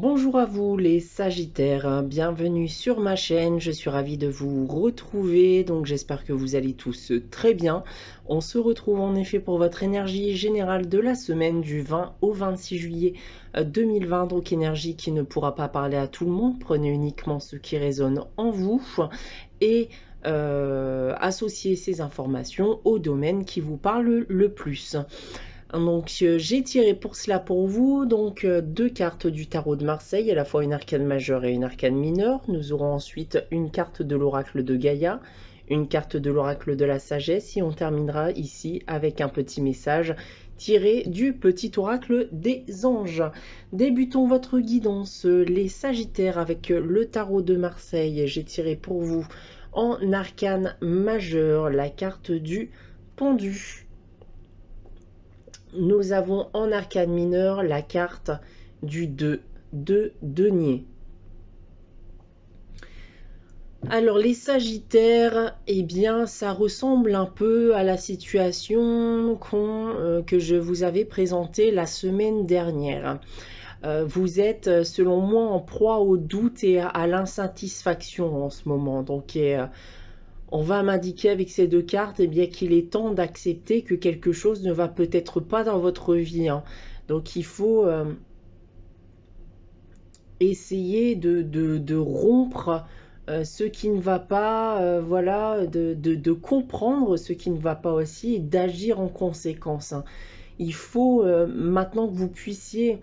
Bonjour à vous les Sagittaires, bienvenue sur ma chaîne, je suis ravie de vous retrouver, donc j'espère que vous allez tous très bien. On se retrouve en effet pour votre énergie générale de la semaine du 20 au 26 juillet 2020, donc énergie qui ne pourra pas parler à tout le monde, prenez uniquement ce qui résonne en vous et associez ces informations au domaine qui vous parle le plus. Donc j'ai tiré pour cela pour vous donc deux cartes du tarot de Marseille, à la fois une arcane majeure et une arcane mineure. Nous aurons ensuite une carte de l'oracle de Gaïa, une carte de l'oracle de la sagesse et on terminera ici avec un petit message tiré du petit oracle des anges. Débutons votre guidance les Sagittaires avec le tarot de Marseille. J'ai tiré pour vous en arcane majeure la carte du pendu. Nous avons en arcane mineur la carte du 2 de denier. Alors les Sagittaires, eh bien ça ressemble un peu à la situation que je vous avais présentée la semaine dernière. Vous êtes selon moi en proie au doute et à l'insatisfaction en ce moment. Donc on va m'indiquer avec ces deux cartes bien qu'il est temps d'accepter que quelque chose ne va peut-être pas dans votre vie. Donc il faut essayer de rompre ce qui ne va pas, voilà, de comprendre ce qui ne va pas aussi et d'agir en conséquence. Il faut maintenant que vous puissiez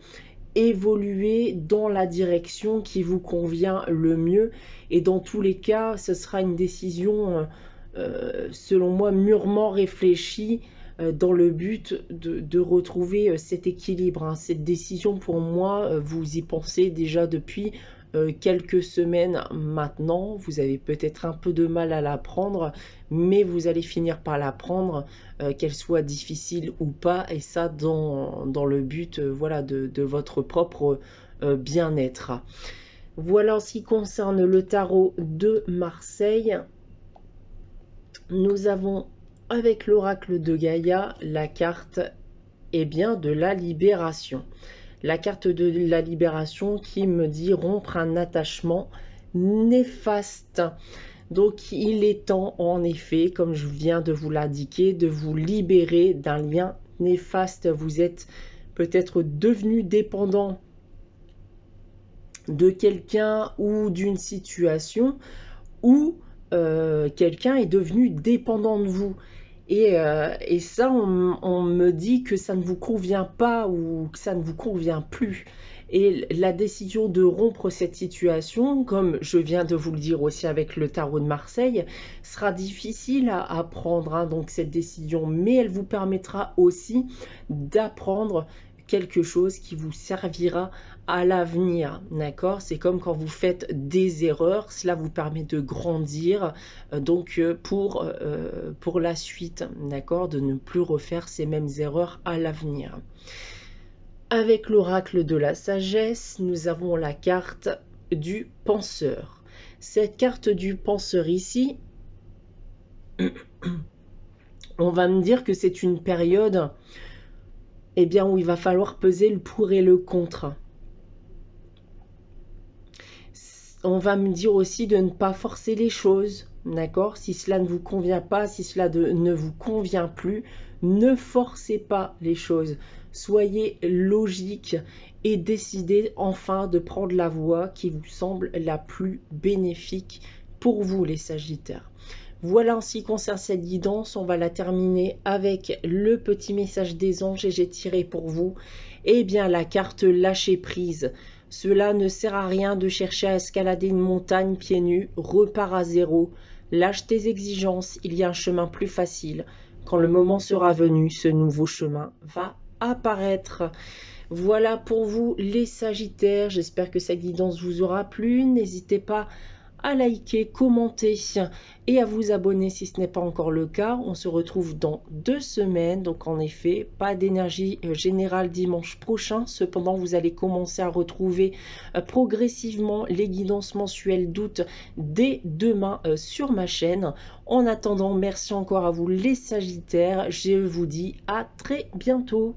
évoluer dans la direction qui vous convient le mieux et dans tous les cas ce sera une décision selon moi mûrement réfléchie dans le but de retrouver cet équilibre. Cette décision pour moi vous y pensez déjà depuis quelques semaines maintenant, vous avez peut-être un peu de mal à la prendre, mais vous allez finir par la prendre, qu'elle soit difficile ou pas, et ça dans le but voilà, de votre propre bien-être. Voilà en ce qui concerne le tarot de Marseille. Nous avons avec l'oracle de Gaïa la carte de la libération. La carte de la libération qui me dit rompre un attachement néfaste. Donc il est temps en effet, comme je viens de vous l'indiquer, de vous libérer d'un lien néfaste. Vous êtes peut-être devenu dépendant de quelqu'un ou d'une situation ou quelqu'un est devenu dépendant de vous. Et ça, on me dit que ça ne vous convient pas ou que ça ne vous convient plus. Et la décision de rompre cette situation, comme je viens de vous le dire aussi avec le tarot de Marseille, sera difficile à prendre, donc cette décision, mais elle vous permettra aussi d'apprendre quelque chose qui vous servira à l'avenir, d'accord? C'est comme quand vous faites des erreurs, cela vous permet de grandir, donc pour la suite, d'accord? De ne plus refaire ces mêmes erreurs à l'avenir. Avec l'oracle de la sagesse, nous avons la carte du penseur. Cette carte du penseur ici, on va me dire que c'est une période où il va falloir peser le pour et le contre. On va me dire aussi de ne pas forcer les choses, d'accord? Si cela ne vous convient pas, si cela ne vous convient plus, ne forcez pas les choses. Soyez logique et décidez enfin de prendre la voie qui vous semble la plus bénéfique pour vous, les Sagittaires. Voilà en ce qui concerne cette guidance, on va la terminer avec le petit message des anges et j'ai tiré pour vous la carte lâcher prise. Cela ne sert à rien de chercher à escalader une montagne pieds nus, repars à zéro. Lâche tes exigences, il y a un chemin plus facile. Quand le moment sera venu, ce nouveau chemin va apparaître. Voilà pour vous les Sagittaires, j'espère que cette guidance vous aura plu. N'hésitez pas à liker, commenter et à vous abonner si ce n'est pas encore le cas. On se retrouve dans 2 semaines, donc en effet, pas d'énergie générale dimanche prochain. Cependant, vous allez commencer à retrouver progressivement les guidances mensuelles d'août dès demain sur ma chaîne. En attendant, merci encore à vous les Sagittaires. Je vous dis à très bientôt.